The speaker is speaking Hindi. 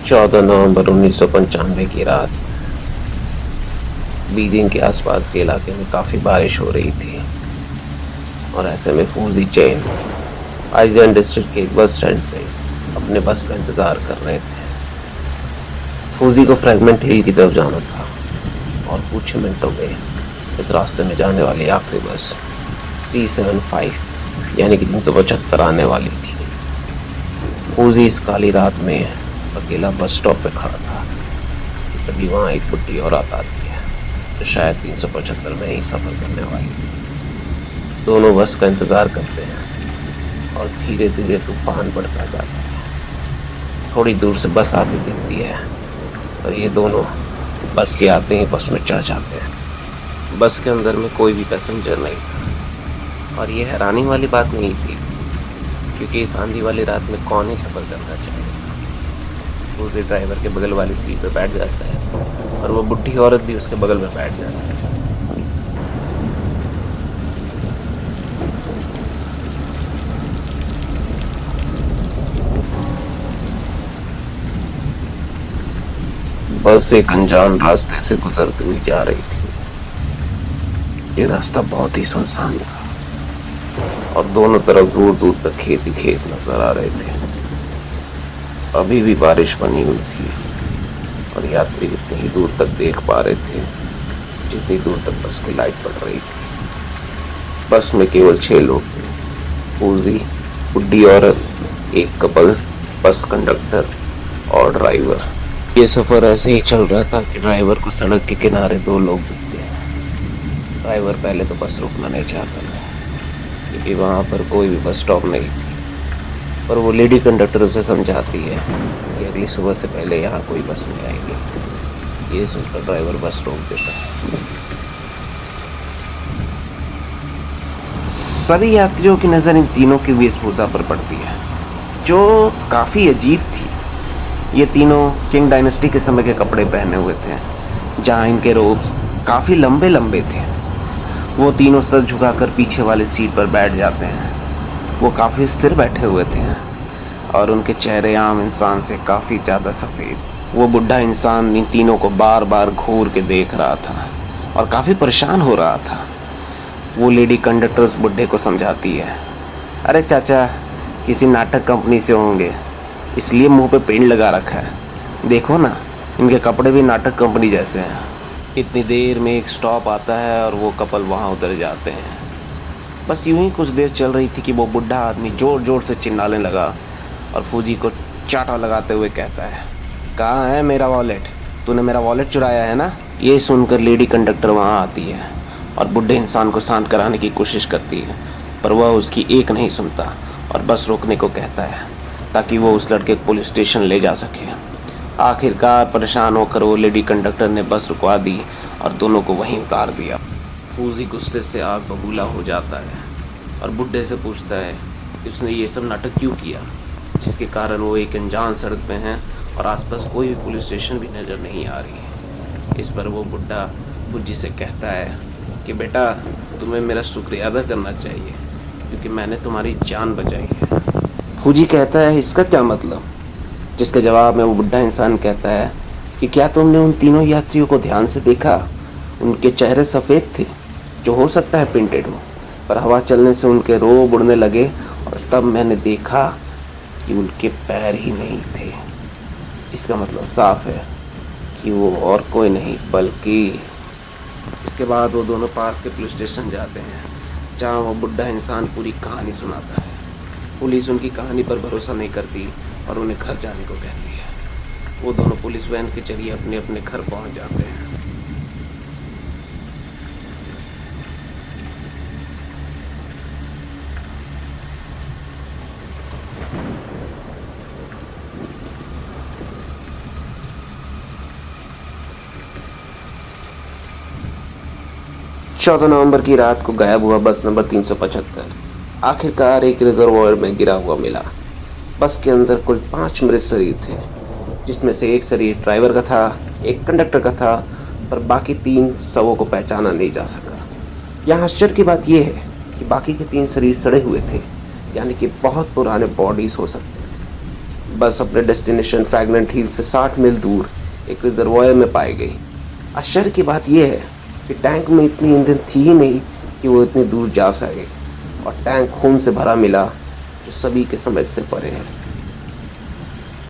14 नवंबर 1995 की रात बीजिंग के आसपास के इलाके में काफी बारिश हो रही थी और ऐसे में फूजी चेन आइजन डिस्ट्रिक्ट के एक बस स्टैंड पे अपने बस का इंतजार कर रहे थे। फूजी को फ्रैगमेंट हिल की तरफ जाना था और कुछ ही मिनटों में इस रास्ते में जाने वाली आखिरी बस 375 यानी कि 375 आने वाली थी। फूजी इस काली रात में अकेला बस स्टॉप पे खड़ा था। तभी वहां एक बुढ़ी औरत आती है जो शायद 375 में ही सफर करने वाली थी। दोनों बस का इंतजार करते हैं और धीरे धीरे तूफान बढ़ता जाता है। थोड़ी दूर से बस आती दिखती है और ये दोनों बस के आते ही बस में चढ़ जाते हैं। बस के अंदर में कोई भी पैसेंजर नहीं था और ये हैरानी वाली बात नहीं थी क्योंकि इस आंधी वाली रात में कौन ही सफर करना चाहेगा। दूसरे ड्राइवर के बगल वाली सीट पे बैठ जाता है और वो बुढ़ी औरत भी उसके बगल में बैठ जाती है। बस एक अनजान रास्ते से गुजरती हुई जा रही थी। ये रास्ता बहुत ही सुनसान था और दोनों तरफ दूर दूर तक खेत ही खेत नजर आ रहे थे। अभी भी बारिश बनी हुई थी और यात्री इतनी ही दूर तक देख पा रहे थे जितनी दूर तक बस की लाइट पड़ रही थी। बस में केवल 6 लोग थे, फूजी, बुढ़ी औरत, एक कपल, बस कंडक्टर और ड्राइवर। ये सफर ऐसे ही चल रहा था कि ड्राइवर को सड़क के किनारे 2 लोग दिखते हैं। ड्राइवर पहले तो बस रुकना नहीं चाहता था क्योंकि वहां पर कोई भी बस स्टॉप नहीं थी, पर वो लेडी कंडक्टर उसे समझाती है कि अगली सुबह से पहले यहाँ कोई बस नहीं आएगी। ये सुनकर ड्राइवर बस रोक देता है। सभी यात्रियों की नजर इन तीनों की वेशभूषा पर पड़ती है जो काफी अजीब थी। ये तीनों किंग डायनेस्टी के समय के कपड़े पहने हुए थे, जहां इनके रोब्स काफी लंबे लंबे थे। वो तीनों सर झुकाकर पीछे वाली सीट पर बैठ जाते हैं। वो काफी स्थिर बैठे हुए थे और उनके चेहरे आम इंसान से काफी ज्यादा सफेद। वो बुढ़ा इंसान इन तीनों को बार बार घूर के देख रहा था और काफी परेशान हो रहा था। वो लेडी कंडक्टर उस बुढ़े को समझाती है, अरे चाचा, किसी नाटक कंपनी से होंगे इसलिए मुंह पे पेंट लगा रखा है। देखो ना, इनके कपड़े भी नाटक कंपनी जैसे हैं। इतनी देर में एक स्टॉप आता है और वो कपल वहां उतर जाते हैं। बस यूं ही कुछ देर चल रही थी कि वो बुढ़ा आदमी जोर जोर से चिल्लाने लगा और फूजी को चाटा लगाते हुए कहता है, कहाँ है मेरा वॉलेट? तूने मेरा वॉलेट चुराया है ना? ये सुनकर लेडी कंडक्टर वहां आती है और बुढ़े इंसान को शांत कराने की कोशिश करती है, पर वह उसकी एक नहीं सुनता और बस रोकने को कहता है ताकि वो उस लड़के को पुलिस स्टेशन ले जा सके। आखिरकार परेशान होकर वो लेडी कंडक्टर ने बस रुकवा दी और दोनों को वहीं उतार दिया। फूजी गुस्से से आग बबूला हो जाता है और बुढ़े से पूछता है कि उसने ये सब नाटक क्यों किया, जिसके कारण वो एक अनजान सड़क पे हैं और आसपास कोई भी पुलिस स्टेशन भी नजर नहीं आ रही है। इस पर वो बुढ़ा फूजी से कहता है कि बेटा, तुम्हें मेरा शुक्रिया अदा करना चाहिए क्योंकि मैंने तुम्हारी जान बचाई है। फूजी कहता है, इसका क्या मतलब? जिसके जवाब में वो बुढ़ा इंसान कहता है कि क्या तुमने उन तीनों यात्रियों को ध्यान से देखा? उनके चेहरे सफेद थे, जो हो सकता है पेंटेड हो, पर हवा चलने से उनके रोब उड़ने लगे और तब मैंने देखा कि उनके पैर ही नहीं थे। इसका मतलब साफ है कि वो और कोई नहीं बल्कि। इसके बाद वो दोनों पास के पुलिस स्टेशन जाते हैं जहाँ वो बुढ़ा इंसान पूरी कहानी सुनाता है। पुलिस उनकी कहानी पर भरोसा नहीं करती और उन्हें घर जाने को कहती है। वो दोनों पुलिस वैन के जरिए अपने अपने घर पहुंच जाते हैं। चौदह नवंबर की रात को गायब हुआ बस नंबर 375 आखिरकार एक रिजर्वॉयर में गिरा हुआ मिला। बस के अंदर कुल 5 मृत शरीर थे, जिसमें से एक शरीर ड्राइवर का था, एक कंडक्टर का था, पर बाकी 3 शवों को पहचाना नहीं जा सका। यहाँ आश्चर्य की बात यह है कि बाकी के 3 शरीर सड़े हुए थे, यानी कि बहुत पुराने बॉडीज हो सकते हैं। बस अपने डेस्टिनेशन फ्रैगनेंट हिल से 60 मील दूर एक रिजर्वायर में पाई गई। आश्चर्य की बात यह है कि टैंक में इतनी ईंधन थी ही नहीं कि वो इतनी दूर जा सके, और टैंक खून से भरा मिला जो सभी के समझ से परे है।